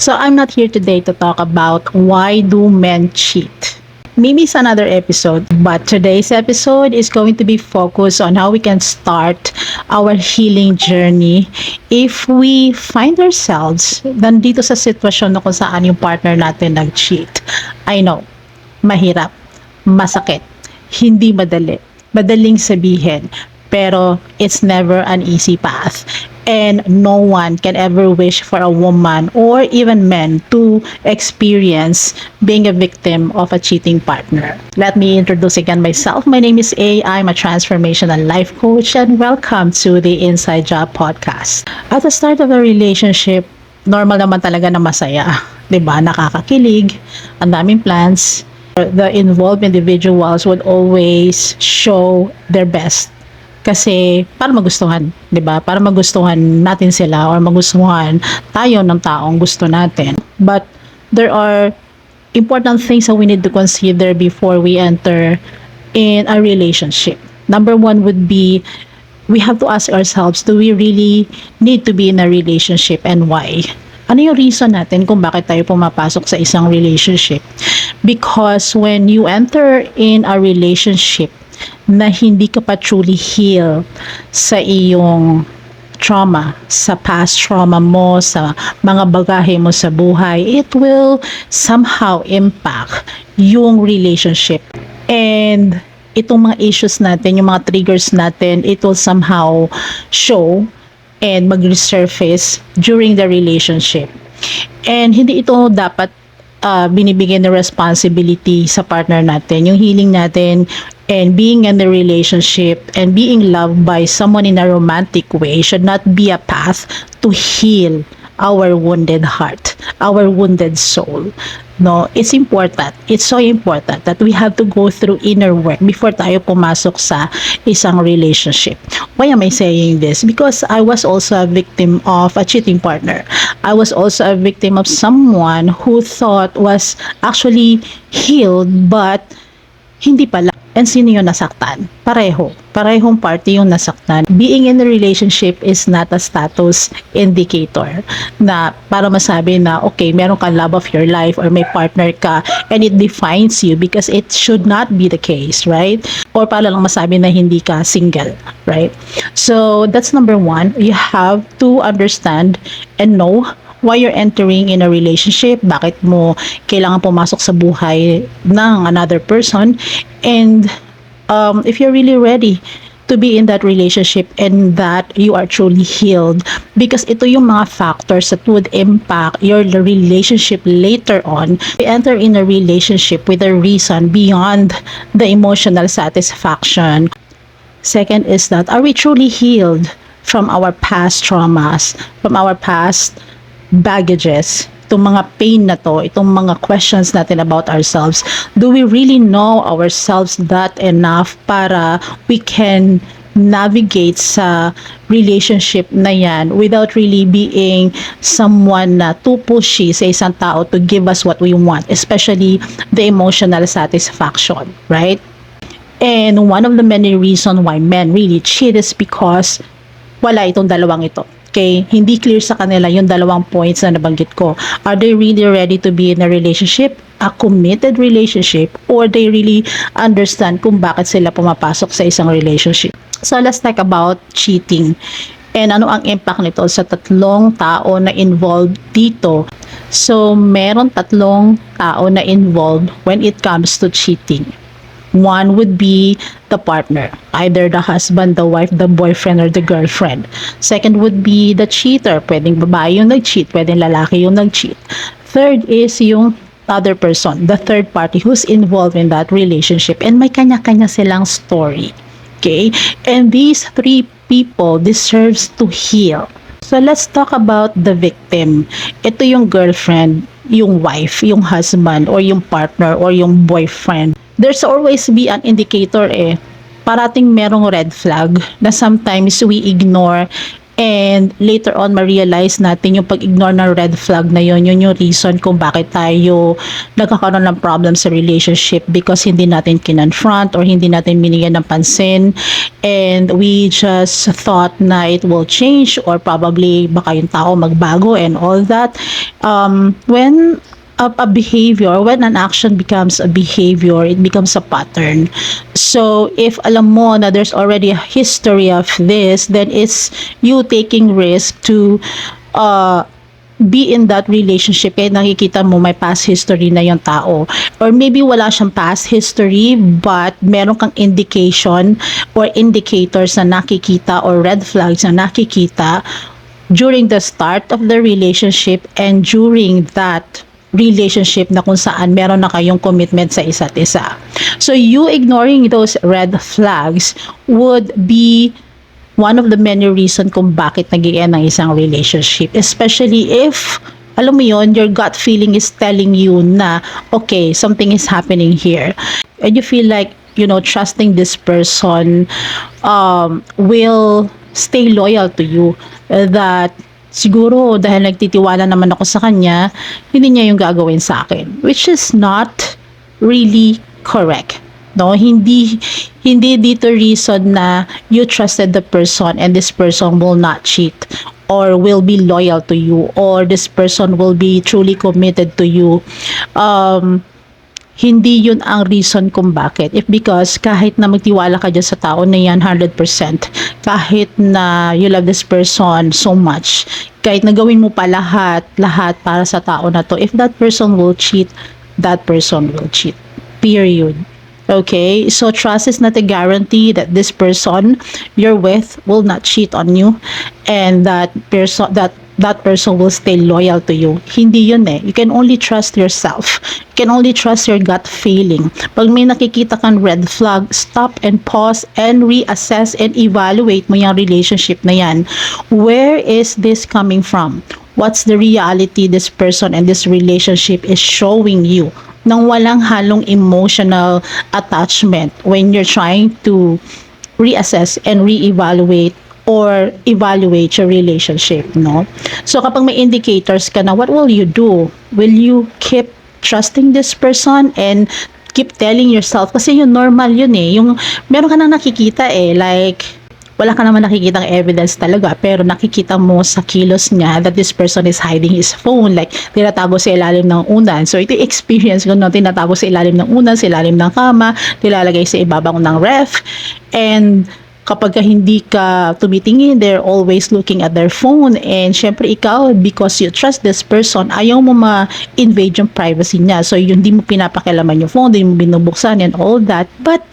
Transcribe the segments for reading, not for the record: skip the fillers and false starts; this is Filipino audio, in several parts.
So I'm not here today to talk about why do men cheat. Maybe it's another episode, but today's episode is going to be focused on how we can start our healing journey if we find ourselves nandito sa sitwasyon na kung saan yung partner natin nag-cheat. I know, mahirap, masakit, hindi madali, madaling sabihin, pero it's never an easy path. And no one can ever wish for a woman or even men to experience being a victim of a cheating partner. Let me introduce again myself. My name is A. I'm a transformational life coach and welcome to the Inside Job podcast. At the start of a relationship, normal naman talaga na masaya. 'Di ba? Nakakakilig, ang daming plans. The involved individuals would always show their best. Kasi para magustuhan, 'di ba? Para magustuhan natin sila or magustuhan tayo ng taong gusto natin. But there are important things that we need to consider before we enter in a relationship. Number one would be we have to ask ourselves, do we really need to be in a relationship and why? Ano yung reason natin kung bakit tayo pumapasok sa isang relationship? Because when you enter in a relationship na hindi ka pa truly heal sa iyong trauma, sa past trauma mo, sa mga bagahe mo sa buhay, it will somehow impact yung relationship. And itong mga issues natin, yung mga triggers natin, it will somehow show and mag-resurface during the relationship. And hindi ito dapat binibigyan ng responsibility sa partner natin. Yung healing natin and being in the relationship and being loved by someone in a romantic way should not be a path to heal our wounded heart, our wounded soul. No, it's important. It's so important that we have to go through inner work before tayo pumasok sa isang relationship. Why am I saying this? Because I was also a victim of a cheating partner. I was also a victim of someone who thought was actually healed but hindi pala. And sino yung nasaktan? Parehong party yung nasaktan. Being in a relationship is not a status indicator na para masabi na okay, meron kang love of your life or may partner ka and it defines you, because it should not be the case, right? Or para lang masabi na hindi ka single, right? So that's number one. You have to understand and know why you're entering in a relationship, bakit mo kailangan pumasok sa buhay ng another person, and if you're really ready to be in that relationship and that you are truly healed, because ito yung mga factors that would impact your relationship later on. We enter in a relationship with a reason beyond the emotional satisfaction. Second is that, are we truly healed from our past traumas, from our past baggages, itong mga pain na to, itong mga questions natin about ourselves? Do we really know ourselves that enough para we can navigate sa relationship na yan without really being someone na too pushy sa isang tao to give us what we want, especially the emotional satisfaction, right? And one of the many reasons why men really cheat is because wala itong dalawang ito. Okay, hindi clear sa kanila yung dalawang points na nabanggit ko. Are they really ready to be in a relationship, a committed relationship, or they really understand kung bakit sila pumapasok sa isang relationship? So let's talk about cheating and ano ang impact nito sa tatlong tao na involved dito. So meron tatlong tao na involved when it comes to cheating. One would be the partner, either the husband, the wife, the boyfriend, or the girlfriend. Second would be the cheater. Pwedeng babae yung nag-cheat, pwedeng lalaki yung nag-cheat. Third is yung other person, the third party who's involved in that relationship. And may kanya-kanya silang story. Okay? And these three people deserves to heal. So let's talk about the victim. Ito yung girlfriend, yung wife, yung husband, or yung partner, or yung boyfriend. There's always be an indicator parating merong red flag na sometimes we ignore And later on, ma-realize natin yung pag-ignore ng red flag na yun yung reason kung bakit tayo nagkakaroon ng problem sa relationship, because hindi natin kinonfront or hindi natin binigyan ng pansin, and we just thought na it will change or probably baka yung tao magbago and all that. When a behavior, when an action becomes a behavior, it becomes a pattern. So if alam mo na there's already a history of this, then it's you taking risk to uh, be in that relationship eh nakikita mo may past history na yung tao, or maybe wala siyang past history but meron kang indication or indicators na nakikita or red flags na nakikita during the start of the relationship and during that relationship na kung saan meron na kayong commitment sa isa't isa. So you ignoring those red flags would be one of the many reason kung bakit nag-i-end ang isang relationship. Especially if, alam mo yon, your gut feeling is telling you na, okay, something is happening here. And you feel like, you know, trusting this person will stay loyal to you. That siguro dahil nagtitiwala naman ako sa kanya, hindi niya yung gagawin sa akin. Which is not really correct. No, hindi dito reason na you trusted the person and this person will not cheat or will be loyal to you or this person will be truly committed to you. Hindi yun ang reason kung bakit. If because kahit na magtiwala ka dyan sa tao na yan 100%, kahit na you love this person so much, kahit na gawin mo pa lahat para sa tao na to, if that person will cheat, that person will cheat. Period. Okay, so trust is not a guarantee that this person you're with will not cheat on you and that person will stay loyal to you. Hindi yun eh. You can only trust yourself. You can only trust your gut feeling. Pag may nakikita kang red flag, stop and pause and reassess and evaluate mo yung relationship na yan. Where is this coming from? What's the reality this person and this relationship is showing you? Nang walang halong emotional attachment when you're trying to reassess and reevaluate or evaluate your relationship, no? So kapag may indicators ka na, what will you do? Will you keep trusting this person and keep telling yourself, kasi yung normal yun eh, yung meron ka nang nakikita eh, like wala ka naman nakikitang evidence talaga, pero nakikita mo sa kilos niya that this person is hiding his phone, like tinatago sa ilalim ng unan. So ito experience ko, no? Tinatago sa ilalim ng unan, sa ilalim ng kama, nilalagay sa ibabang ng ref, and kapag hindi ka tumitingin, they're always looking at their phone, and syempre ikaw, because you trust this person, ayaw mo ma-invade yung privacy niya, so yun, di mo pinapakialaman yung phone, di mo binubuksan and all that, but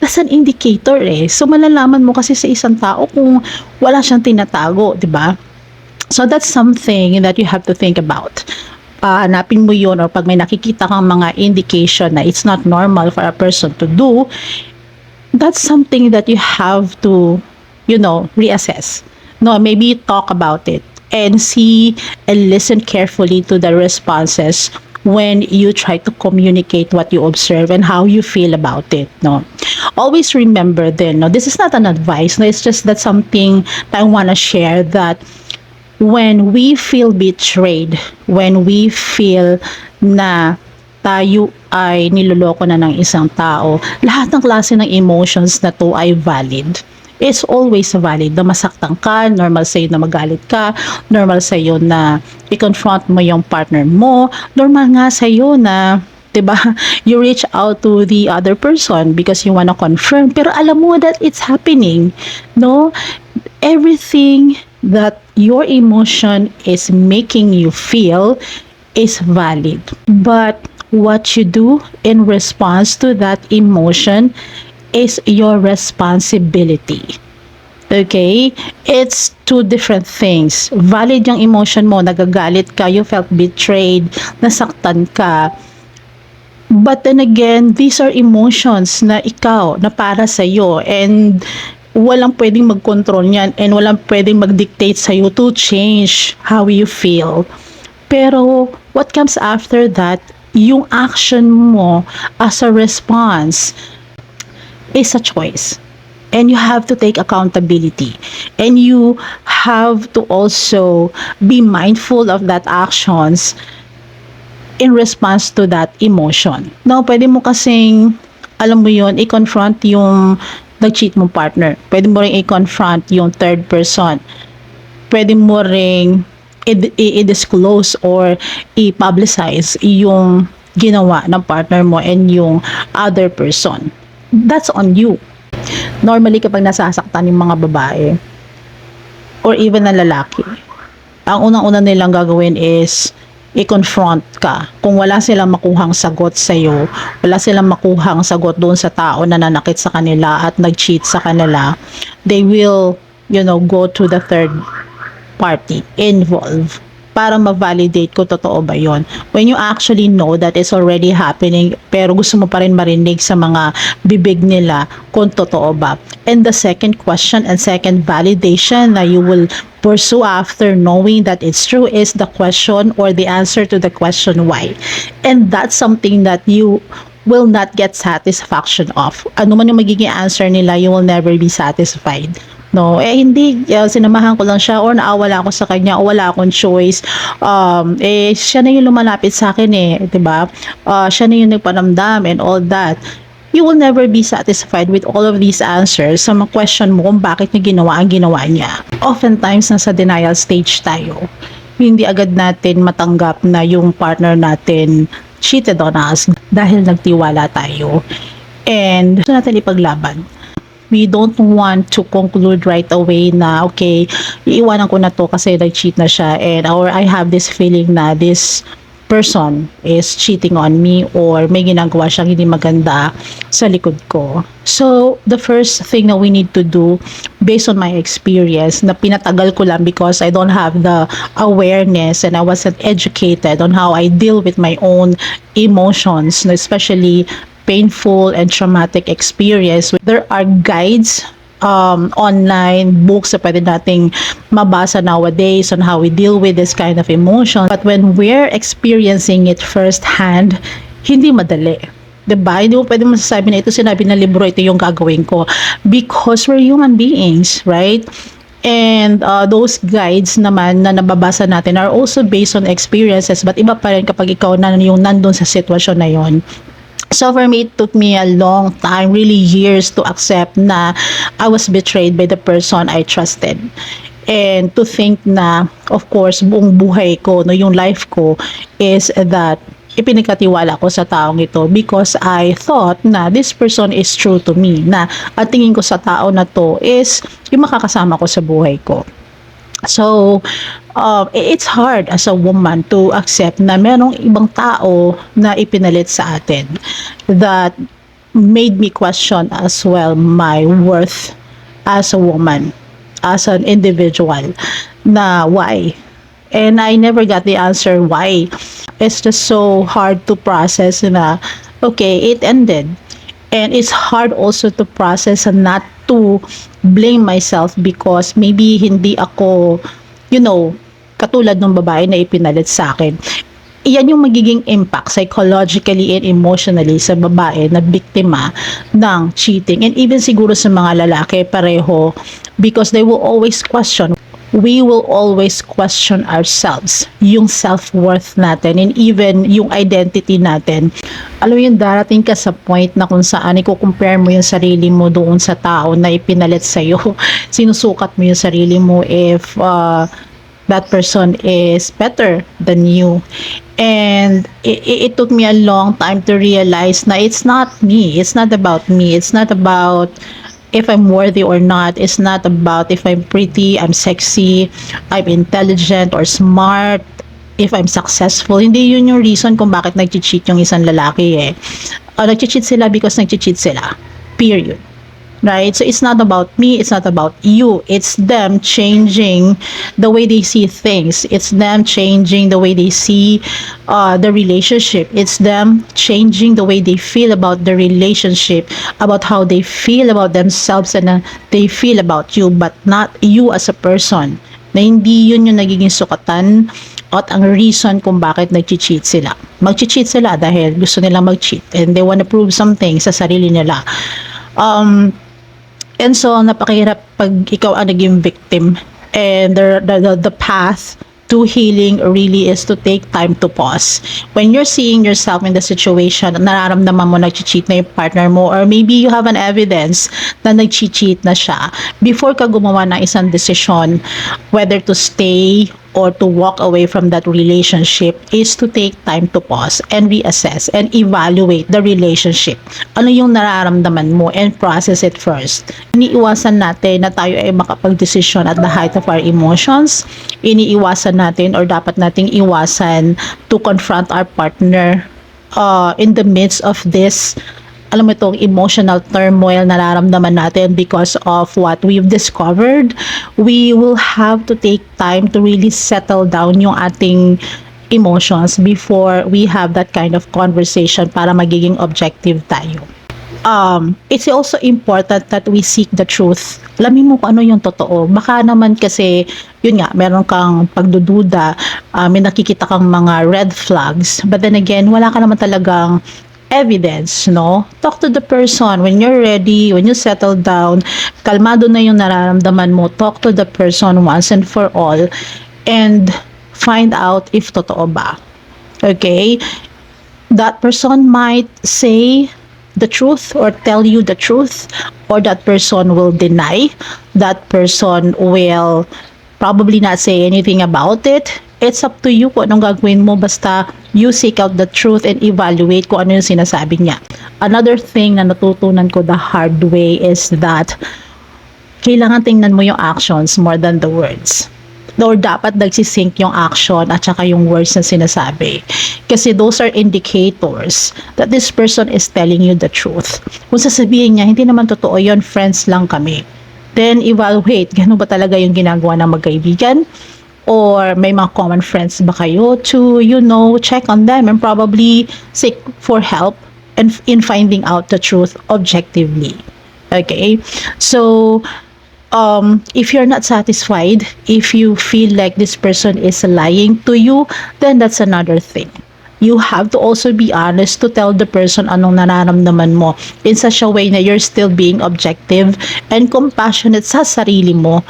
that's an indicator eh. So malalaman mo kasi sa isang tao kung wala siyang tinatago, di ba? So that's something that you have to think about. Hanapin mo yun, or pag may nakikita kang mga indication na it's not normal for a person to do, that's something that you have to, you know, reassess. No, maybe talk about it and see and listen carefully to the responses when you try to communicate what you observe and how you feel about it, no? Always remember then, no, this is not an advice, no, it's just that something that I want to share, that when we feel betrayed, when we feel na tayo ay niloloko na ng isang tao, lahat ng klase ng emotions na to ay valid. It's always valid na masaktan ka, normal sa'yo na magalit ka, normal sa'yo na i-confront mo yung partner mo, normal nga sa'yo na, diba, you reach out to the other person because you wanna confirm, pero alam mo that it's happening, no? Everything that your emotion is making you feel is valid, but what you do in response to that emotion is your responsibility. Okay? It's two different things. Valid yung emotion mo, nagagalit ka, you felt betrayed, nasaktan ka. But then again, these are emotions na ikaw, na para sa'yo, and walang pwedeng mag-control niyan, and walang pwedeng mag-dictate sa'yo to change how you feel. Pero what comes after that, yung action mo as a response is a choice, and you have to take accountability, and you have to also be mindful of that actions in response to that emotion. Now, pwede mo kasing, alam mo yun, i-confront yung nag-cheat mong partner. Pwede mo rin i-confront yung third person. Pwede mo ring i-disclose or i-publicize yung ginawa ng partner mo and yung other person. That's on you. Normally, kapag nasasaktan yung mga babae or even na lalaki, ang unang-una nilang gagawin is i-confront ka. Kung wala silang makuhang sagot sa iyo, wala silang makuhang sagot doon sa tao na nanakit sa kanila at nag-cheat sa kanila, they will, go to the third party involved para ma-validate kung totoo ba yon. When you actually know that it's already happening, pero gusto mo pa rin marinig sa mga bibig nila kung totoo ba. And the second question and second validation na you will pursue after knowing that it's true is the question or the answer to the question why. And that's something that you will not get satisfaction of. Ano man yung magiging answer nila, you will never be satisfied. No, hindi, sinamahan ko lang siya or naawala ako sa kanya o wala akong choice. Siya na yung lumalapit sa akin 'di ba? Siya na yung nagpanamdam and all that. You will never be satisfied with all of these answers sa mga question mo kung bakit niya ginawa ang ginawa niya. Oftentimes, nasa denial stage tayo. Hindi agad natin matanggap na yung partner natin cheated on us dahil nagtiwala tayo. And gusto natin ipaglaban. We don't want to conclude right away na okay, iiwanan ko na to kasi nag-cheat na siya or I have this feeling na this person is cheating on me or may ginagawa siyang hindi maganda sa likod ko. So, the first thing that we need to do based on my experience na pinatagal ko lang because I don't have the awareness and I wasn't educated on how I deal with my own emotions, especially painful and traumatic experience. There are guides, online books na pwede nating mabasa nowadays on how we deal with this kind of emotion. But when we're experiencing it firsthand, hindi madali. Diba? Hindi mo pwede masasabi na ito sinabi ng libro, ito yung gagawin ko. Because we're human beings, right? And those guides naman na nababasa natin are also based on experiences, but iba pa rin kapag ikaw na yung nandun sa sitwasyon na yon. So for me, it took me a long time, really years to accept na I was betrayed by the person I trusted. And to think na, of course, buong buhay ko, no, yung life ko is that ipinagkatiwala ko sa taong ito because I thought na this person is true to me, na at tingin ko sa tao na to is yung makakasama ko sa buhay ko. So, it's hard as a woman to accept na merong ibang tao na ipinalit sa atin that made me question as well my worth as a woman, as an individual, na why. And I never got the answer why. It's just so hard to process na, okay, it ended. And it's hard also to process and not to blame myself because maybe hindi ako, katulad ng babae na ipinalit sa akin. Iyan yung magiging impact psychologically and emotionally sa babae na biktima ng cheating. And even siguro sa mga lalaki pareho because they will always question. We will always question ourselves, yung self-worth natin and even yung identity natin. Alam mo yung darating ka sa point na kung saan i-compare mo yung sarili mo doon sa tao na ipinalit sa'yo. Sinusukat mo yung sarili mo if that person is better than you. And it took me a long time to realize na it's not me. It's not about me. It's not about if I'm worthy or not. It's not about if I'm pretty, I'm sexy, I'm intelligent or smart, if I'm successful. Hindi yun yung reason kung bakit nag-cheat yung isang lalaki nag-cheat sila because nag-cheat sila. Period. Right? So it's not about me, it's not about you. It's them changing the way they see things. It's them changing the way they see the relationship. It's them changing the way they feel about the relationship, about how they feel about themselves and they feel about you, but not you as a person. Na hindi yun yung nagiging sukatan at ang reason kung bakit nag-cheat sila. Mag-cheat sila dahil gusto nilang mag-cheat and they want to prove something sa sarili nila. And so, napakahirap pag ikaw ang naging victim. And the path to healing really is to take time to pause. When you're seeing yourself in the situation, nararamdaman mo nag-cheat na yung partner mo or maybe you have an evidence na nag-cheat na siya, before ka gumawa ng isang decision whether to stay or to walk away from that relationship is to take time to pause and reassess and evaluate the relationship. Ano yung nararamdaman mo and process it first. Iniiwasan natin na tayo ay makapag-desisyon at the height of our emotions. Iniiwasan natin or dapat nating iwasan to confront our partner in the midst of this, alam mo itong emotional turmoil na nararamdaman natin because of what we've discovered. We will have to take time to really settle down yung ating emotions before we have that kind of conversation para magiging objective tayo. It's also important that we seek the truth. Alamin mo kung ano yung totoo. Baka naman kasi, yun nga, meron kang pagdududa, may nakikita kang mga red flags, but then again, wala ka naman talagang evidence, no? Talk to the person when you're ready, when you settle down, kalmado na yung nararamdaman mo, talk to the person once and for all and find out if totoo ba. Okay? That person might say the truth or tell you the truth, or that person will deny, that person will probably not say anything about it. It's up to you kung anong gagawin mo, basta you seek out the truth and evaluate kung ano yung sinasabi niya. Another thing na natutunan ko the hard way is that kailangan tingnan mo yung actions more than the words. Or dapat nagsisync yung action at saka yung words na sinasabi. Kasi those are indicators that this person is telling you the truth. Kung sasabihin niya, hindi naman totoo yun, friends lang kami. Then evaluate, gano'n ba talaga yung ginagawa ng magkaibigan? Or may mga common friends ba kayo to, check on them and probably seek for help and in finding out the truth objectively. Okay? So, if you're not satisfied, if you feel like this person is lying to you, then that's another thing. You have to also be honest to tell the person anong nararamdaman mo in such a way na you're still being objective and compassionate sa sarili mo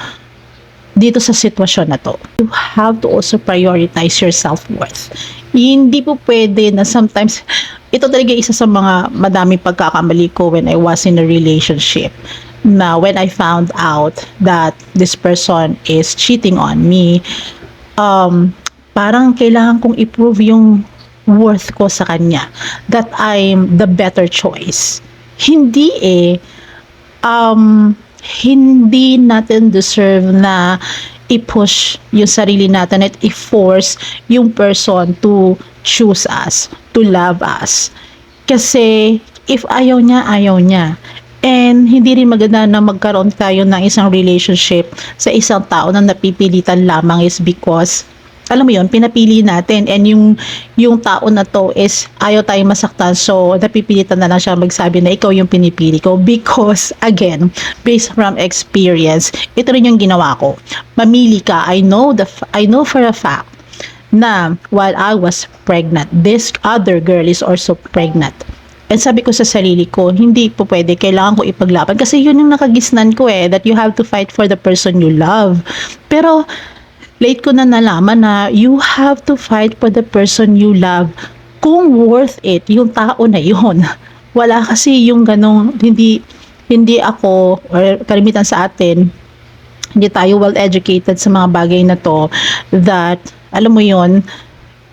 dito sa sitwasyon na to. You have to also prioritize your self-worth. Hindi po pwede na sometimes, ito talaga isa sa mga madaming pagkakamali ko when I was in a relationship. Na when I found out that this person is cheating on me, parang kailangan kong i-prove yung worth ko sa kanya. That I'm the better choice. Hindi natin deserve na i-push yung sarili natin at i-force yung person to choose us, to love us. Kasi if ayaw niya, ayaw niya. And hindi rin maganda na magkaroon tayo ng isang relationship sa isang tao na napipilitan lamang is because, alam mo yun, pinapili natin and yung tao na to is ayaw tayong masaktan, so napipilitan na lang siya magsabi na ikaw yung pinipili ko because, again, based from experience, ito rin yung ginawa ko. Mamili ka. I know for a fact na while I was pregnant, this other girl is also pregnant. And sabi ko sa sarili ko, hindi po pwede, kailangan ko ipaglaban. Kasi yun yung nakagisnan ko that you have to fight for the person you love. Pero, late ko na nalaman na you have to fight for the person you love kung worth it yung tao na yun. Wala kasi yung ganong, hindi ako, or karamitan sa atin, hindi tayo well educated sa mga bagay na to, that, alam mo yun,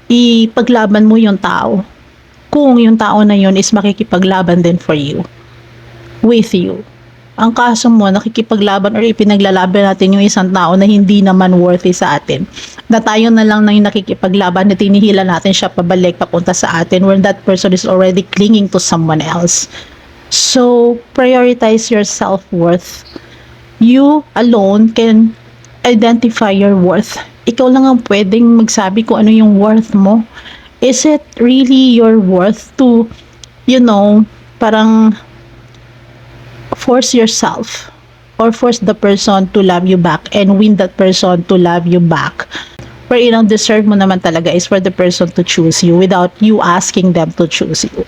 ipaglaban mo yung tao. Kung yung tao na yun is makikipaglaban din for you, with you. Ang kaso mo, nakikipaglaban or ipinaglalaban natin yung isang tao na hindi naman worthy sa atin. Na tayo na lang na yung nakikipaglaban na tinihila natin siya pabalik, papunta sa atin when that person is already clinging to someone else. So, prioritize your self-worth. You alone can identify your worth. Ikaw lang ang pwedeng magsabi kung ano yung worth mo. Is it really your worth to, parang force yourself or force the person to love you back and win that person to love you back? Wherein ang deserve mo naman talaga is for the person to choose you without you asking them to choose you.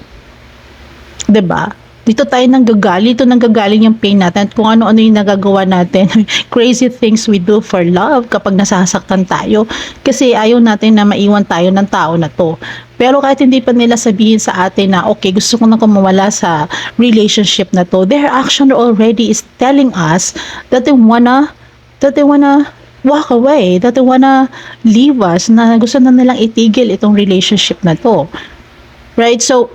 'Di ba? Dito nanggagaling yung pain natin at kung ano-ano yung nagagawa natin. Crazy things we do for love kapag nasasaktan tayo. Kasi ayaw natin na maiwan tayo ng tao na to. Pero kahit hindi pa nila sabihin sa atin na, okay, gusto ko na kumawala sa relationship na to, their action already is telling us that they wanna walk away, that they wanna leave us, na gusto na nilang itigil itong relationship na to. Right? So,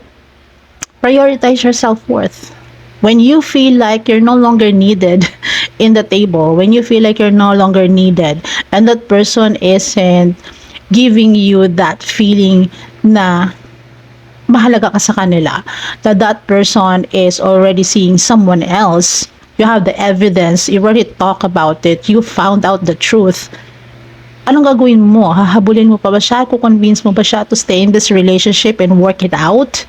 prioritize your self-worth. When you feel like you're no longer needed in the table, when you feel like you're no longer needed, and that person isn't giving you that feeling na mahalaga ka sa kanila, that that person is already seeing someone else, you have the evidence, you already talk about it, you found out the truth, anong gagawin mo? Hahabulin mo pa ba siya? Kukonvince mo ba siya to stay in this relationship and work it out?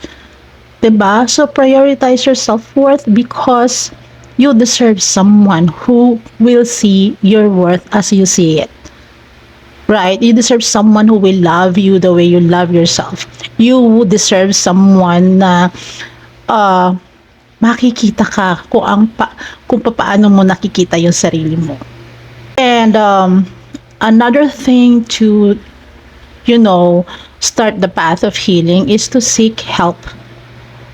Diba? So, prioritize your self-worth because you deserve someone who will see your worth as you see it. Right? You deserve someone who will love you the way you love yourself. You deserve someone na makikita ka kung paano mo nakikita yung sarili mo. And another thing to, start the path of healing is to seek help.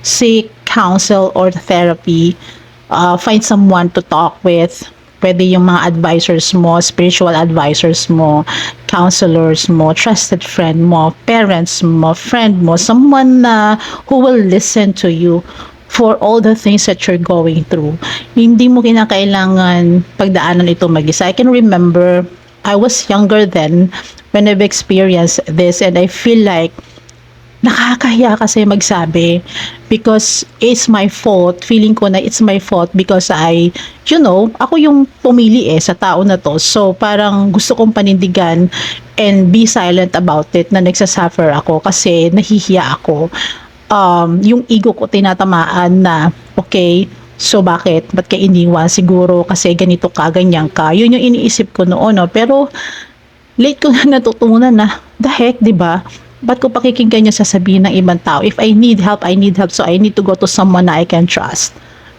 Seek counsel or therapy. Find someone to talk with. Pwede yung mga advisors mo, spiritual advisors mo, counselors mo, trusted friend mo, parents mo, friend mo, someone who will listen to you for all the things that you're going through. Hindi mo kinakailangan pagdaanan ito mag-isa. I can remember I was younger then when I've experienced this, and I feel like nakakahiya kasi magsabi because it's my fault. Feeling ko na it's my fault because ako yung pumili sa tao na to. So, parang gusto kong panindigan and be silent about it na nagsasuffer ako kasi nahihiya ako. Yung ego ko tinatamaan na, okay, so bakit? Ba't ka iniwan? Siguro kasi ganito ka, ganyan ka. Yun yung iniisip ko noon. No? Pero, late ko na natutunan na, the heck, diba? Ba't ko pakikinggan yung sasabihin ng ibang tao? If I need help, so I need to go to someone na I can trust.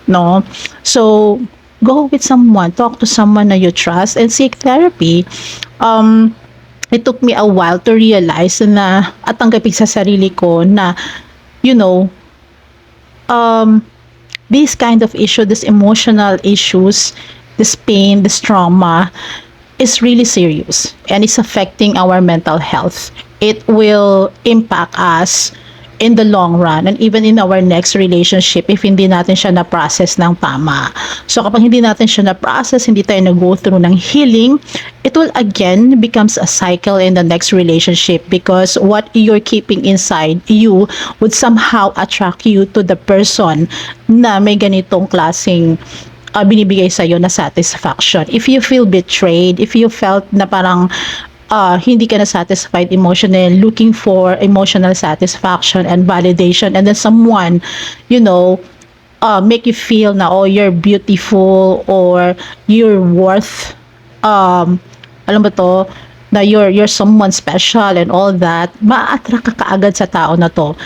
No? So, go with someone, talk to someone na you trust, and seek therapy. It took me a while to realize na at tanggapin sa sarili ko na, this kind of issue, this emotional issues, this pain, this trauma, is really serious and it's affecting our mental health. It will impact us in the long run and even in our next relationship if hindi natin siya na-process ng tama. So kapag hindi natin siya na-process, hindi tayo nag-go through ng healing, it will again becomes a cycle in the next relationship because what you're keeping inside you would somehow attract you to the person na may ganitong klaseng binibigay sa'yo na satisfaction. If you feel betrayed, if you felt na parang hindi ka na satisfied emotionally, looking for emotional satisfaction and validation, and then someone, make you feel na, oh, you're beautiful or you're worth, alam ba to, na you're someone special and all that, ma-attract ka kaagad sa tao na to.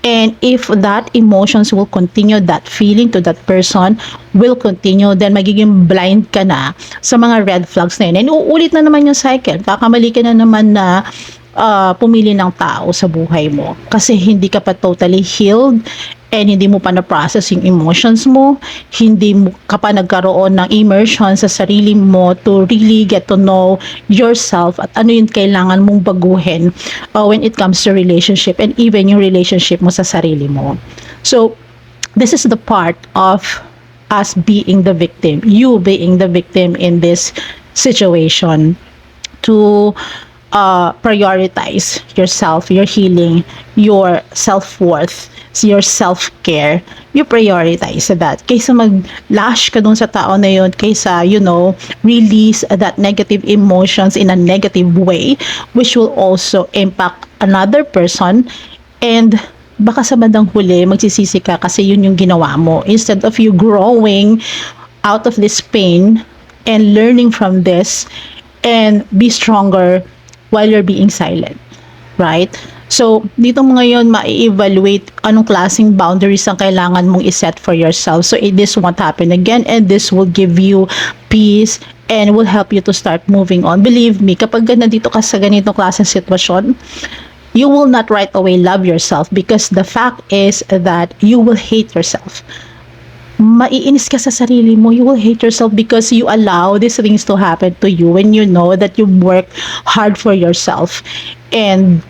And if that emotions will continue, that feeling to that person will continue, then magiging blind ka na sa mga red flags na yun. And uulit na naman yung cycle. Kakamali ka na naman na pumili ng tao sa buhay mo. Kasi hindi ka pa totally healed and hindi mo pa na-process yung emotions mo, hindi mo ka pa nagkaroon ng immersion sa sarili mo to really get to know yourself at ano yung kailangan mong baguhin when it comes to relationship and even yung relationship mo sa sarili mo. So, this is the part of us being the victim, you being the victim in this situation, to prioritize yourself, your healing, your self-worth, your self-care, you prioritize that. Kaysa mag-lash ka dun sa tao na yun, kaysa, release that negative emotions in a negative way, which will also impact another person, and baka sa bandang huli, magsisisi ka kasi yun yung ginawa mo. Instead of you growing out of this pain and learning from this and be stronger while you're being silent. Right? So, dito mo ngayon ma-evaluate anong klaseng boundaries ang kailangan mong iset for yourself. So, this won't happen again and this will give you peace and will help you to start moving on. Believe me, kapag nandito ka sa ganitong klaseng sitwasyon, you will not right away love yourself because the fact is that you will hate yourself. maiinis ka sa sarili mo. You will hate yourself because you allow these things to happen to you when you know that you work hard for yourself. And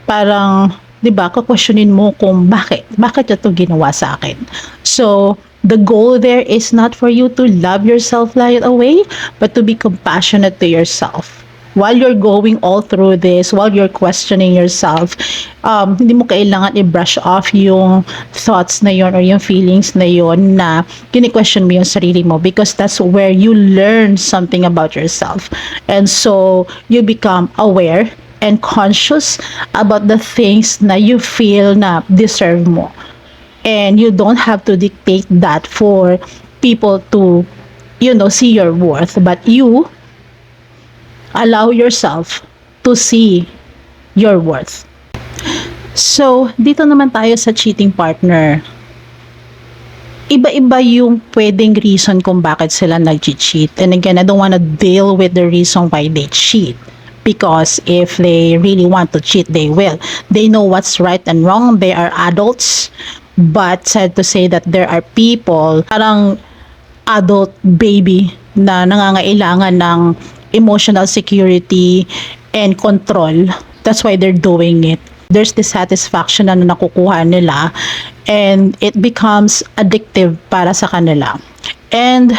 parang, di ba, kakwestiyonin mo kung bakit ito ginawa sa akin. So, the goal there is not for you to love yourself right away, but to be compassionate to yourself. While you're going all through this, while you're questioning yourself, hindi mo kailangan i-brush off yung thoughts na yon or yung feelings na yon na kini-question mo yung sarili mo, because that's where you learn something about yourself. And so, you become aware and conscious about the things na you feel na deserve mo. And you don't have to dictate that for people to, see your worth. But you allow yourself to see your worth. So, dito naman tayo sa cheating partner. Iba-iba yung pwedeng reason kung bakit sila nag-cheat. And again, I don't want to deal with the reason why they cheat. Because if they really want to cheat, they will. They know what's right and wrong. They are adults. But sad to say that there are people, parang adult baby na nangangailangan ng emotional security and control. That's why they're doing it. There's this satisfaction na nakukuha nila, and it becomes addictive para sa kanila. And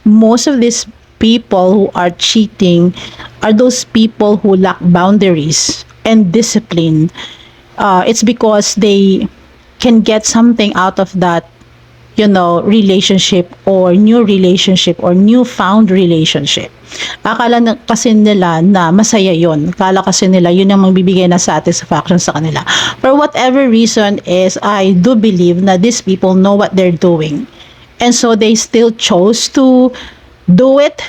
most of these people who are cheating are those people who lack boundaries and discipline. It's because they can get something out of that relationship or new relationship or newfound relationship. Akala kasi nila na masaya yon. Akala kasi nila yun ang magbibigay na satisfaction sa kanila. For whatever reason is, I do believe na these people know what they're doing. And so they still chose to do it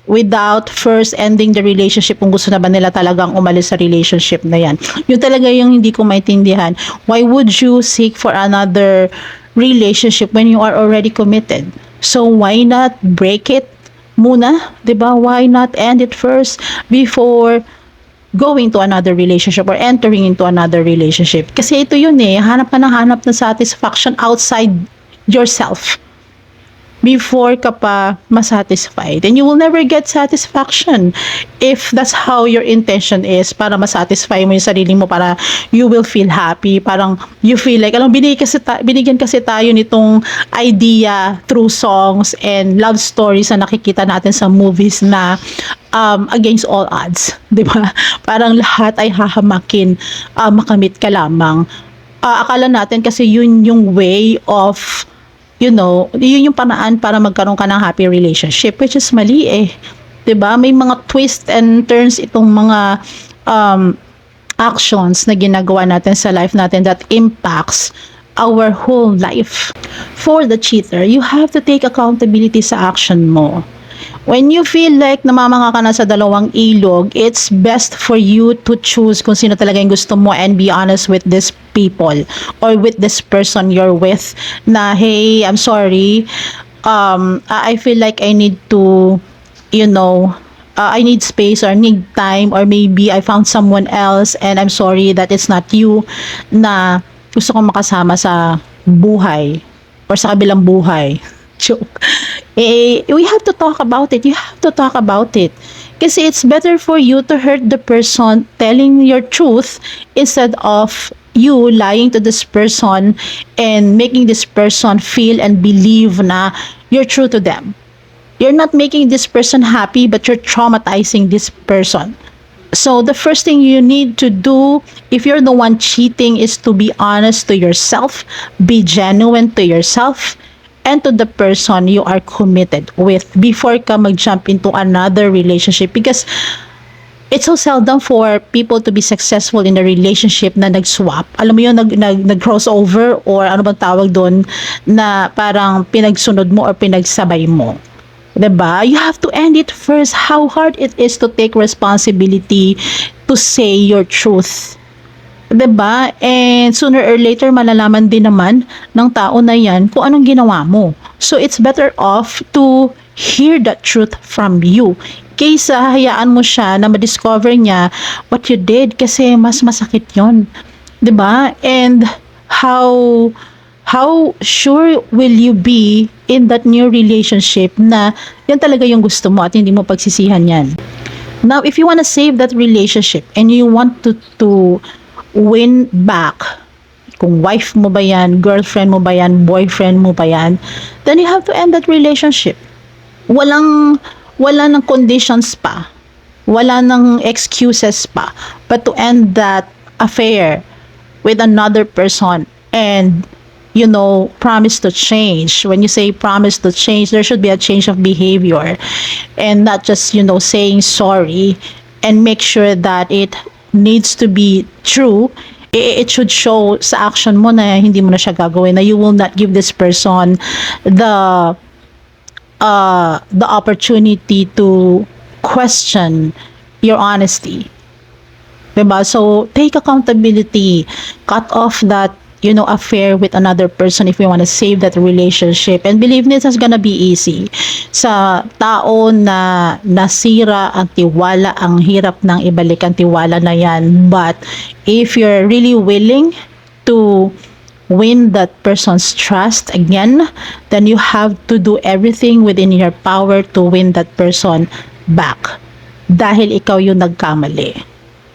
without first ending the relationship, kung gusto na ba nila talagang umalis sa relationship na yan. Yun talaga yung hindi ko maintindihan. Why would you seek for another relationship when you are already committed? So why not break it muna? 'Di ba? Why not end it first before going to another relationship or entering into another relationship? Kasi ito yun hanap ka ng satisfaction outside yourself before ka pa masatisfied. And you will never get satisfaction if that's how your intention is, para masatisfy mo yung sarili mo, para you will feel happy, parang you feel like, binigyan kasi tayo nitong idea through songs and love stories na nakikita natin sa movies na against all odds, di ba? Parang lahat ay hahamakin, makamit ka lamang. Akala natin kasi yun yung way of yun yung paraan para magkaroon ka ng happy relationship, which is mali 'di ba? May mga twists and turns itong mga actions na ginagawa natin sa life natin that impacts our whole life. For the cheater, you have to take accountability sa action mo. When you feel like namamanga ka na sa dalawang ilog, it's best for you to choose kung sino talaga yung gusto mo and be honest with these people or with this person you're with na, hey, I'm sorry, I feel like I need to, I need space or need time, or maybe I found someone else and I'm sorry that it's not you na gusto kong makasama sa buhay or sa kabilang buhay. Joke. We have to talk about it. You have to talk about it. Kasi it's better for you to hurt the person telling your truth instead of you lying to this person and making this person feel and believe na you're true to them. You're not making this person happy, but you're traumatizing this person. So the first thing you need to do if you're the one cheating is to be honest to yourself, be genuine to yourself, and to the person you are committed with before ka mag-jump into another relationship, because it's so seldom for people to be successful in a relationship na nag-swap. Alam mo yun, nag-crossover or ano bang tawag doon, na parang pinagsunod mo or pinagsabay mo. 'Di ba? You have to end it first. How hard it is to take responsibility to say your truth. 'Di ba? And sooner or later malalaman din naman ng tao na 'yan kung anong ginawa mo. So it's better off to hear the truth from you kaysa hayaan mo siya na ma-discover niya what you did, kasi mas masakit 'yon. 'Di ba? And how how sure will you be in that new relationship na yan talaga yung gusto mo at hindi mo pagsisihan yan. Now, if you want to save that relationship and you want to win back, kung wife mo ba yan, girlfriend mo ba yan, boyfriend mo ba yan, then you have to end that relationship. Wala ng conditions pa. Wala ng excuses pa. But to end that affair with another person and promise to change. When you say promise to change, there should be a change of behavior and not just, saying sorry, and make sure that it needs to be true. It should show sa action mo na hindi mo na siya gagawin, na you will not give this person the opportunity to question your honesty. Diba? So, take accountability. Cut off that affair with another person if you want to save that relationship. And believe me, it's gonna be easy. Sa tao na nasira ang tiwala, ang hirap nang ibalik ang tiwala na yan. But if you're really willing to win that person's trust again, then you have to do everything within your power to win that person back. Dahil ikaw yung nagkamali.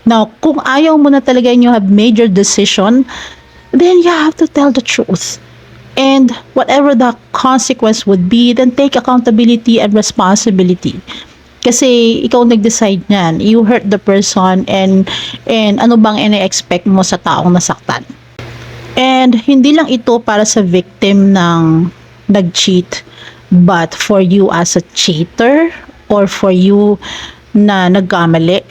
Now, kung ayaw mo na talaga and you have made your decision, then you have to tell the truth. And whatever the consequence would be, then take accountability and responsibility. Kasi ikaw nag-decide niyan. You hurt the person and ano bang ina-expect mo sa taong nasaktan. And hindi lang ito para sa victim ng nag-cheat, but for you as a cheater or for you na nagkamali.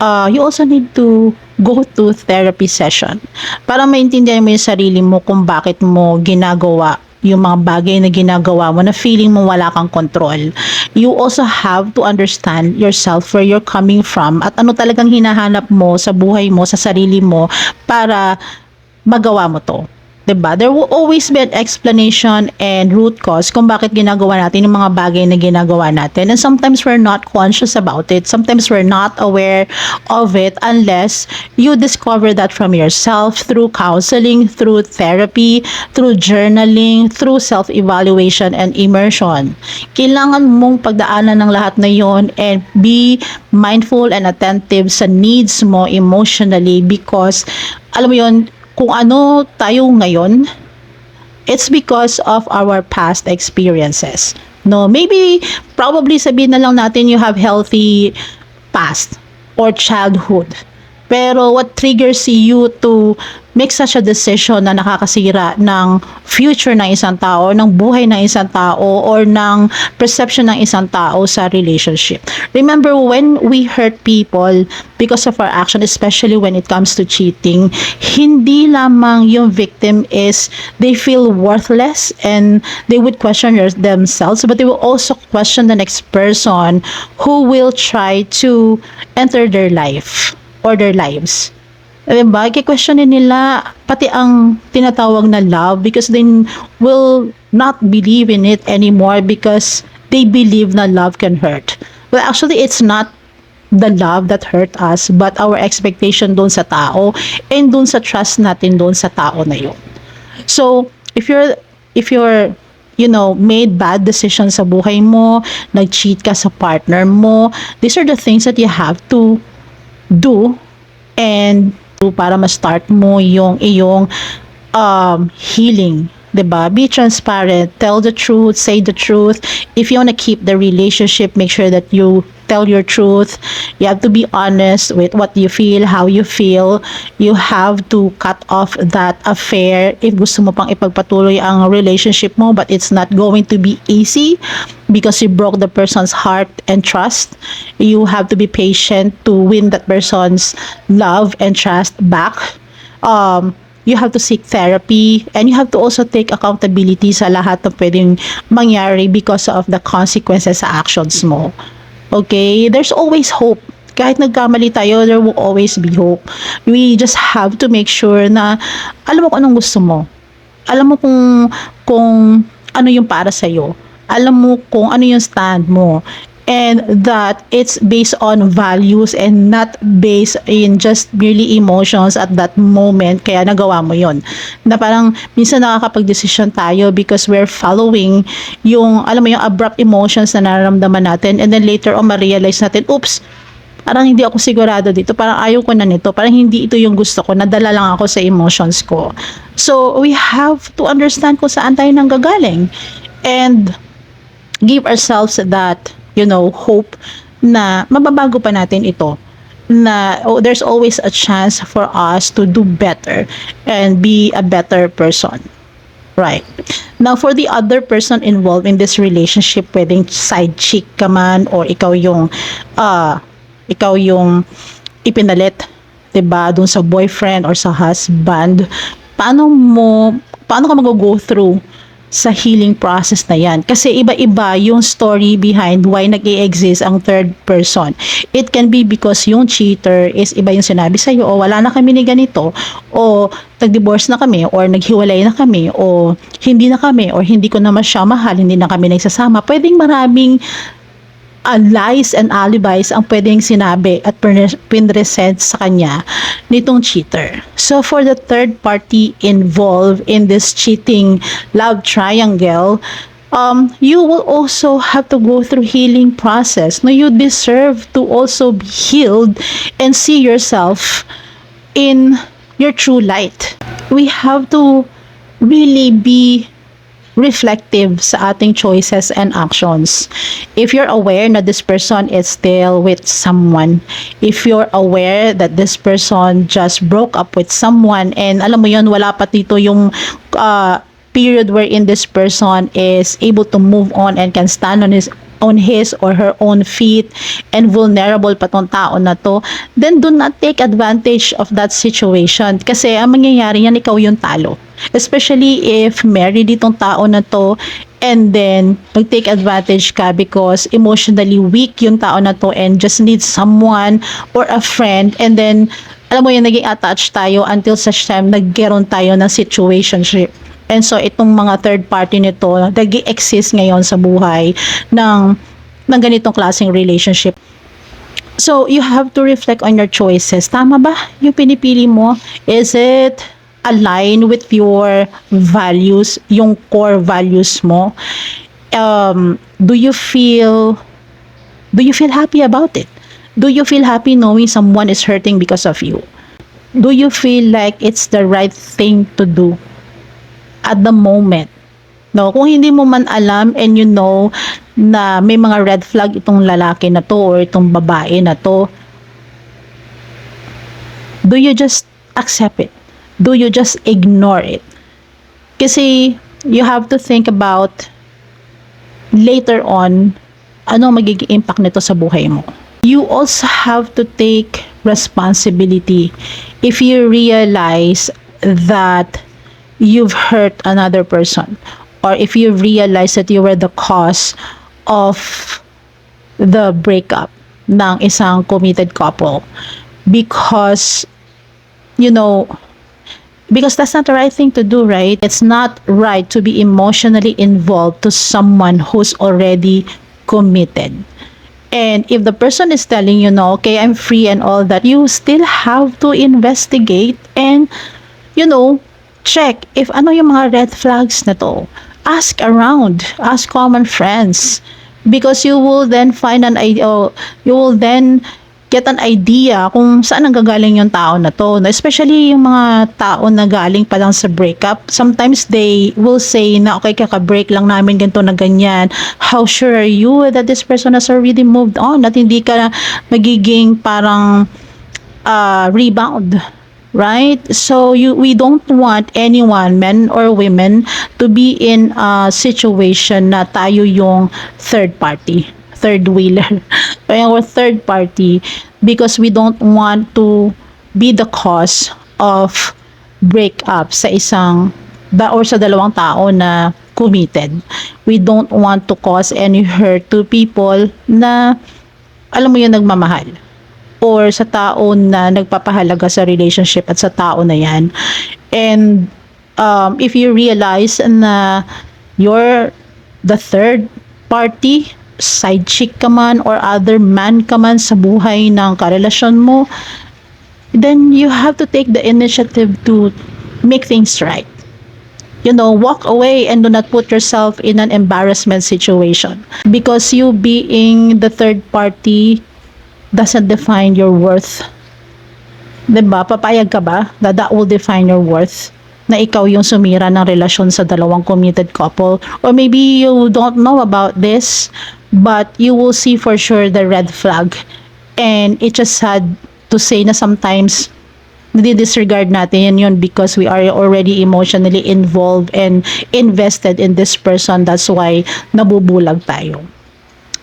You also need to go to therapy session para maintindihan mo yung sarili mo kung bakit mo ginagawa yung mga bagay na ginagawa mo na feeling mo wala kang control. You also have to understand yourself, where you're coming from at ano talagang hinahanap mo sa buhay mo, sa sarili mo para magawa mo to. Diba? There will always be an explanation and root cause kung bakit ginagawa natin yung mga bagay na ginagawa natin. And sometimes we're not conscious about it. Sometimes we're not aware of it unless you discover that from yourself through counseling, through therapy, through journaling, through self-evaluation and immersion. Kailangan mong pagdaanan ng lahat na yon and be mindful and attentive sa needs mo emotionally, because alam mo yon, kung ano tayo ngayon, it's because of our past experiences. No, maybe, probably sabihin na lang natin you have healthy past or childhood. Pero what triggers you to make such a decision na nakakasira ng future ng isang tao, ng buhay ng isang tao, or ng perception ng isang tao sa relationship? Remember, when we hurt people because of our action, especially when it comes to cheating, hindi lamang yung victim is they feel worthless and they would question themselves, but they will also question the next person who will try to enter their life or their lives. Diba? Kikwestonin nila pati ang tinatawag na love, because they will not believe in it anymore because they believe na love can hurt. Well, actually, it's not the love that hurt us, but our expectation doon sa tao and doon sa trust natin doon sa tao na yun. So, if you're made bad decisions sa buhay mo, nag-cheat ka sa partner mo, these are the things that you have to do and para ma-start mo yung iyong healing. Diba? Be transparent, tell the truth, say the truth. If you want to keep the relationship, make sure that you tell your truth. You have to be honest with what you feel, how you feel. You have to cut off that affair if gusto mo pang ipagpatuloy ang relationship mo, but it's not going to be easy because you broke the person's heart and trust. You have to be patient to win that person's love and trust back. You have to seek therapy, and you have to also take accountability sa lahat na pwedeng mangyari because of the consequences sa actions mo. Okay? There's always hope. Kahit nagkamali tayo, there will always be hope. We just have to make sure na alam mo kung anong gusto mo. Alam mo kung ano yung para sa'yo. Alam mo kung ano yung stand mo. and that it's based on values and not based in just merely emotions at that moment kaya nagawa mo yon. Na parang minsan nakakapag-desisyon tayo because we're following yung alam mo yung abrupt emotions na nararamdaman natin, and then later on ma-realize natin, oops, parang hindi ako sigurado dito, parang ayaw ko na nito, parang hindi ito yung gusto ko, nadala lang ako sa emotions ko. So we have to understand kung saan tayo nanggagaling and give ourselves that, hope na mababago pa natin ito, na there's always a chance for us to do better and be a better person. Right. Now, for the other person involved in this relationship, pwedeng side chick ka man or ikaw yung ipinalit, 'di ba, dun sa boyfriend or sa husband. Paano ka mag-go through sa healing process na yan? Kasi iba-iba yung story behind why nag-i-exist ang third person. It can be because yung cheater is iba yung sinabi sa'yo, o wala na kami ni ganito, o nag-divorce na kami, or naghiwalay na kami, o hindi na kami, or hindi ko na siya mahal, hindi na kami nagsasama. Pwedeng maraming lies and alibis ang pwedeng sinabi at pinresent sa kanya nitong cheater. So for the third party involved in this cheating love triangle, you will also have to go through healing process. No, you deserve to also be healed and see yourself in your true light. We have to really be reflective sa ating choices and actions. If you're aware na this person is still with someone, if you're aware that this person just broke up with someone, and alam mo yun, wala pa dito yung period wherein this person is able to move on and can stand on his or her own feet, and vulnerable pa tong tao na to, then do not take advantage of that situation. Kasi ang mangyayari yan, ikaw yung talo. Especially if married itong tao na to, and then mag-take advantage ka because emotionally weak yung tao na to and just needs someone or a friend, and then alam mo yun, naging attached tayo until sa time nagkaroon tayo ng situationship. And so itong mga third party nito nag-exist ngayon sa buhay ng ganitong klaseng relationship. So you have to reflect on your choices. Tama ba yung pinipili mo? Is it align with your values, yung core values mo? Do you feel happy about it? Do you feel happy knowing someone is hurting because of you? Do you feel like it's the right thing to do at the moment? No, kung hindi mo man alam and you know na may mga red flag itong lalaki na to or itong babae na to, do you just accept it? Do you just ignore it? Kasi you have to think about later on ano magiging impact nito sa buhay mo. You also have to take responsibility if you realize that you've hurt another person, or if you realize that you were the cause of the breakup ng isang committed couple, because because that's not the right thing to do, right? It's not right to be emotionally involved to someone who's already committed. And if the person is telling you, no, okay, I'm free and all that, you still have to investigate and check if ano yung mga red flags na to. Ask around, ask common friends, because you will then find an idea, you will then get an idea kung saan nanggagaling yung tao na to. Especially yung mga tao na galing pa lang sa breakup, sometimes they will say na okay, kaka-break lang namin ganito na ganyan. How sure are you that this person has already moved on, at hindi ka magiging parang rebound? Right? So we don't want anyone, men or women, to be in a situation na tayo yung third party, third wheeler, or third party, because we don't want to be the cause of breakup sa sa dalawang tao na committed. We don't want to cause any hurt to people na alam mo yung nagmamahal, or sa tao na nagpapahalaga sa relationship at sa tao na yan. And if you realize na you're the third party side chick ka man or other man ka man sa buhay ng karelasyon mo, then you have to take the initiative to make things right. Walk away and do not put yourself in an embarrassment situation. Because you being the third party doesn't define your worth. Diba? Papayag ka ba that will define your worth? Na ikaw yung sumira ng relasyon sa dalawang committed couple? Or maybe you don't know about this, but you will see for sure the red flag. And it's just sad to say na sometimes nadi-disregard natin yun because we are already emotionally involved and invested in this person. That's why nabubulag tayo.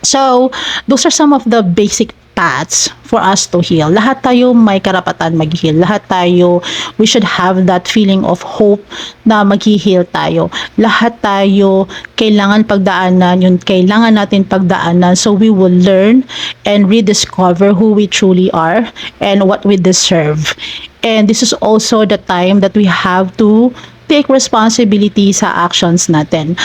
So, those are some of the basic paths for us to heal. Lahat tayo may karapatan mag-heal. Lahat tayo, we should have that feeling of hope na mag-heal tayo. Lahat tayo kailangan pagdaanan, yun kailangan natin pagdaanan, so we will learn and rediscover who we truly are and what we deserve. And this is also the time that we have to take responsibility sa actions natin.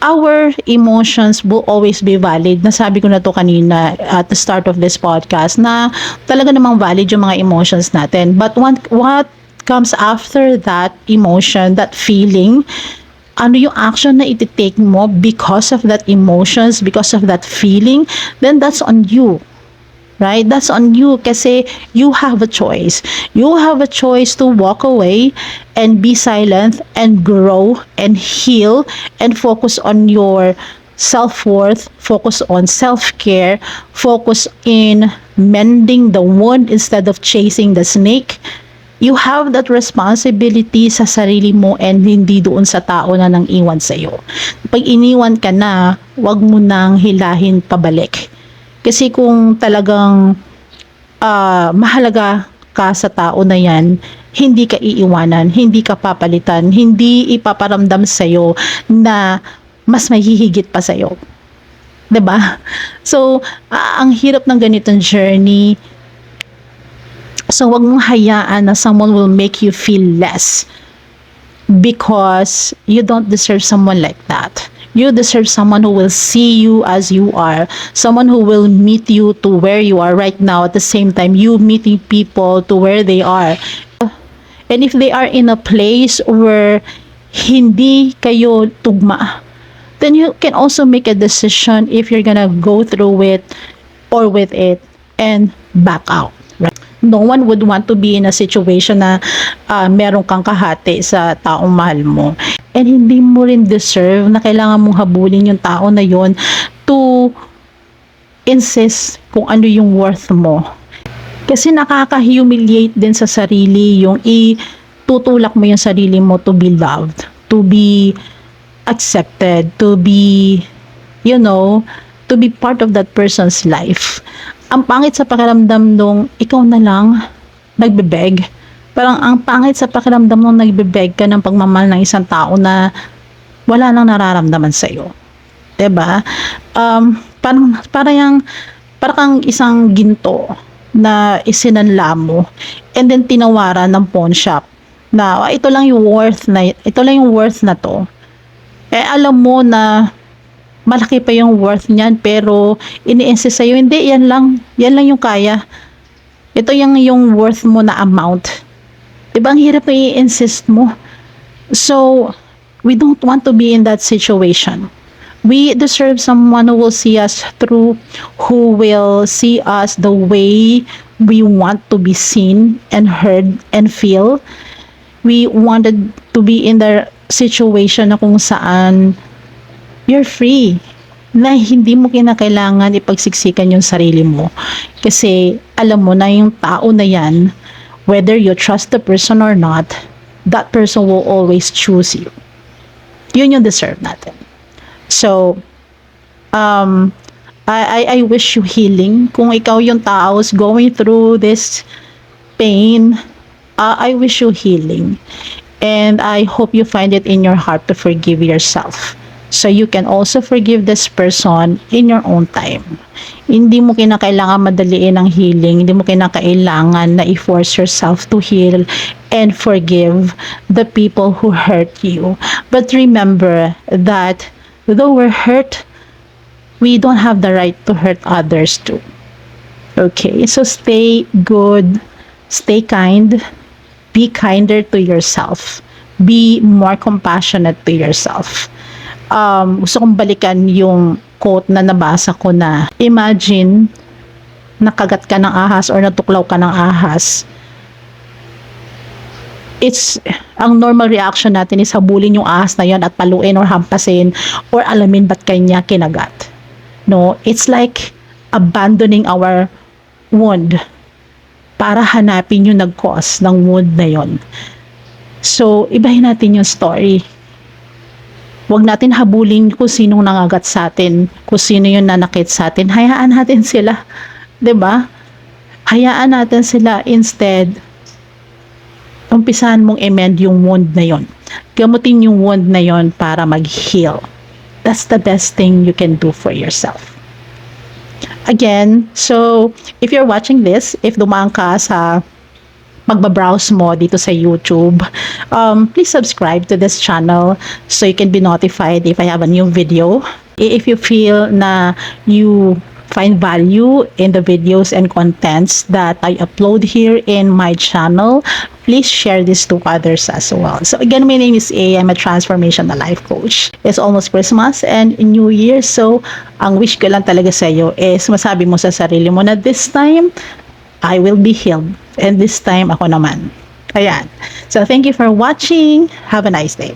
Our emotions will always be valid. Nasabi ko na to kanina at the start of this podcast na talaga namang valid yung mga emotions natin. But what comes after that emotion, that feeling, ano yung action na iti-take mo because of that emotions, because of that feeling, then that's on you. Right? That's on you kasi you have a choice. You have a choice to walk away and be silent and grow and heal and focus on your self-worth, focus on self-care, focus in mending the wound instead of chasing the snake. You have that responsibility sa sarili mo and hindi doon sa tao na nang iwan sa'yo. Pag iniwan ka na, wag mo nang hilahin pabalik. Kasi kung talagang mahalaga ka sa tao na yan, hindi ka iiwanan, hindi ka papalitan, hindi ipaparamdam sa'yo na mas mahihigit pa sa'yo. 'Di ba? So, ang hirap ng ganitong journey. So, wag mong hayaan na someone will make you feel less because you don't deserve someone like that. You deserve someone who will see you as you are, someone who will meet you to where you are right now at the same time you meeting people to where they are. And if they are in a place where hindi kayo tugma, then you can also make a decision if you're gonna go through it or with it and back out. Right? No one would want to be in a situation na meron kang kahati sa taong mahal mo. And hindi mo rin deserve na kailangan mong habulin yung tao na yon to insist kung ano yung worth mo. Kasi nakaka-humiliate din sa sarili yung itutulak mo yung sarili mo to be loved, to be accepted, to be, to be part of that person's life. Ang pangit sa pakiramdam nung ikaw na lang nagbebeg. Parang ang pangit sa pakiramdam nung nagbebeg ka ng pagmamahal ng isang tao na wala nang nararamdaman sa'yo. 'Di ba? Parang kang isang ginto na isinanla mo and then tinawaran ng pawn shop na ito lang yung worth na to. Alam mo na malaki pa yung worth niyan pero ini-insist sa'yo, hindi, yan lang yung kaya. Ito yung worth mo na amount. Diba, ang hirap na i-insist mo. So, we don't want to be in that situation. We deserve someone who will see us through, who will see us the way we want to be seen and heard and feel. We wanted to be in the situation na kung saan you're free, na hindi mo kinakailangan ipagsiksikan yung sarili mo. Kasi alam mo na yung tao na yan, whether you trust the person or not, that person will always choose you. Yun yung deserve natin. So, I wish you healing. Kung ikaw yung tao who's going through this pain, I wish you healing. And I hope you find it in your heart to forgive yourself. So you can also forgive this person in your own time. Hindi mo kinakailangan madaliin ang healing. Hindi mo kinakailangan na i-force yourself to heal and forgive the people who hurt you. But remember that though we're hurt, we don't have the right to hurt others too. Okay, so stay good, stay kind, be kinder to yourself, be more compassionate to yourself. Gusto kong balikan yung quote na nabasa ko na, imagine nakagat ka ng ahas or natuklaw ka ng ahas. Ang normal reaction natin is habulin yung ahas na yon at paluin or hampasin or alamin ba't kanya kinagat. No, it's like abandoning our wound para hanapin yung nag-cause ng wound na yon. So, ibahin natin yung story. Huwag natin habulin kung sinong nangagat sa atin, kung sino yung nanakit sa atin. Hayaan natin sila. 'Di ba? Hayaan natin sila, instead umpisahan mong i-mend yung wound na yon. Gamutin yung wound na yon para mag-heal. That's the best thing you can do for yourself. Again, so if you're watching this, if dumaan ka sa magbabrowse mo dito sa YouTube, please subscribe to this channel so you can be notified if I have a new video. If you feel na you find value in the videos and contents that I upload here in my channel, please share this to others as well. So again, my name is A. I'm a transformational life coach. It's almost Christmas and New Year, so ang wish ko lang talaga sa iyo is masabi mo sa sarili mo na this time, I will be healed. And this time, ako naman. Ayan. So thank you for watching. Have a nice day.